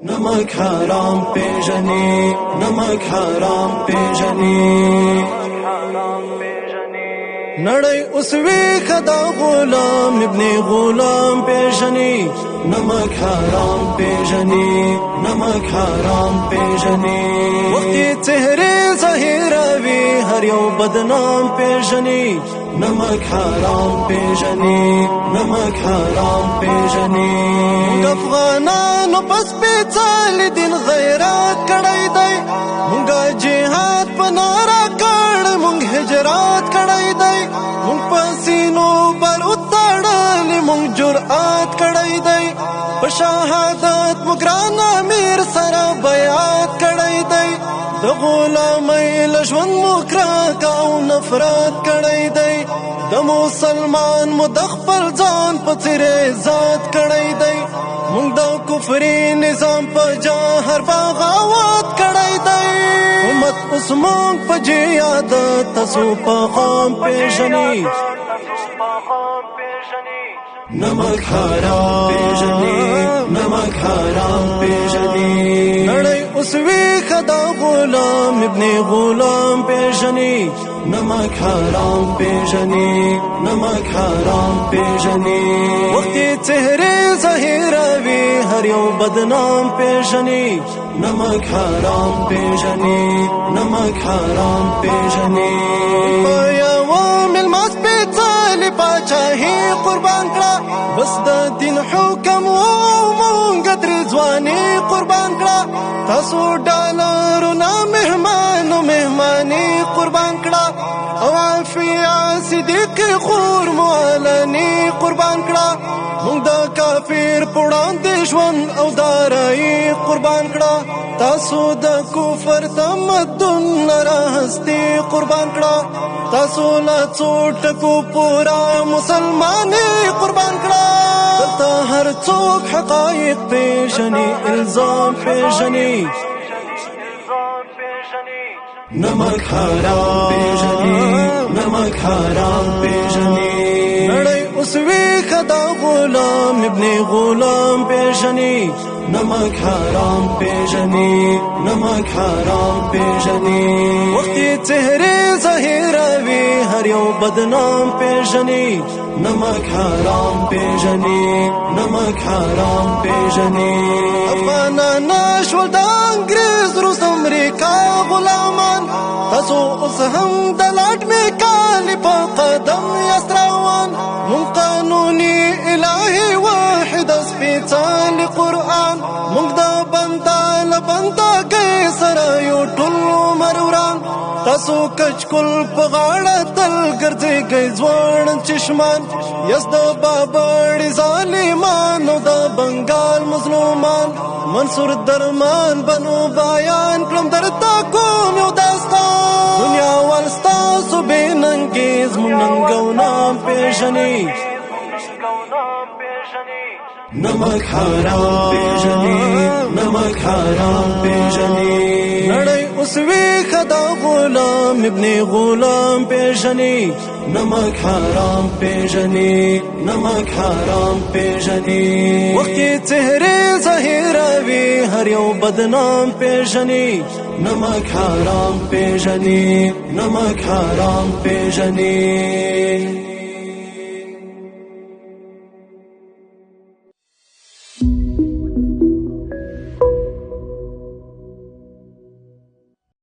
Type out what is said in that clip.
نمک حرام پیژنی، نمک حرام پیژنی. نړۍ اوس ویښه دا غلام ابن غلام پیژني، نمک حرام پیژني، نمک حرام پیژني. وختي چهرې ظاهروي هر یو بدنام پیژني، نمک حرام پیژني، نمک حرام پیژني. موږ افغانانو پس پیڅلی دین غیرت کړی دی، موږ جهاد په ناره کړی، موږ هجرات کړی دی، موږ په سینو بارود تړلی، موږ جرأت کړی دی، په شهادت موږ ګران امیر سره بیعت کړی دی. د غلامۍ له ژوند مو کرکه او نفرت کړی دی، د مسلمان مو د خپل ځان په څېر عزت کړی دی. موږ د کفري نظام په جهر بغاوت کړی دی. امت اوس موږ په جهاد تاسو په قام پیژني، نمک حرام پیژني، نمک حرام پیژني. نړۍ اوس ویښه دا غلام ابن غلام پیژني، نمک حرام پیژني، نمک حرام پیژني. وختي چهرې ظاهروي هر یو بدنام پیژني، نمک حرام پیژني، نمک حرام پیژني. په یوه مېلمه سپېڅلې پاچاهي قربان کړه، بس د دین حکم و مونږ ترې ځواني قربان کړه. تاسو ډالرونه مهمانو مهماني قربان کړه، او عافیه صدیق خور معلني قربان کړه. مونږ د کافر په وړاندې ژوند او دارایي قربان کړه. تاسو د کفر تمدن راهستي قربان کړه، تاسو له څو ټکو پورا مسلماني قربان کړه. دلته هر څوک حقایق پیژني، الزام پیژني، نمک حرام پیژني، نمک حرام پیژني. نړۍ اوس ویښه دا غلام ابن غلام پیژني، نمک حرام پیژني، نمک حرام پیژني. وختي چهرې ظاهروي هر یو بدنام پیژني، نمک حرام پیژني، نمک حرام پیژني. افغانان شول د انګریز روس امریکا غلامان، تاسو اوس هم د لاټمې کالي په قدم یاست روان. مونږ قانوني الهي واحد سپېڅلی قرآن، مونږ د بنده له بندګۍ سره یو ټول عمر وران. تاسو کچکول په غاړه تل ګرځېږئ ځوان چشمان، یاست د بابړې ظالمانو د بنګال مظلومان. منصور درمان بنو بیان کړم درته کوم یو داستان، دنیا وال ستاسو بې ننګیز مونږ ننګ او نام پیژني، نمک حرام پیژني، نمک حرام پیژني. نړۍ اوس ویښه دا غلام ابن غلام پیژني، نمک حرام پیژني، نمک حرام پیژني. وختي چهرې ظاهروي هر یو بدنام پیژني، نمک حرام پیژني، نمک حرام پیژني.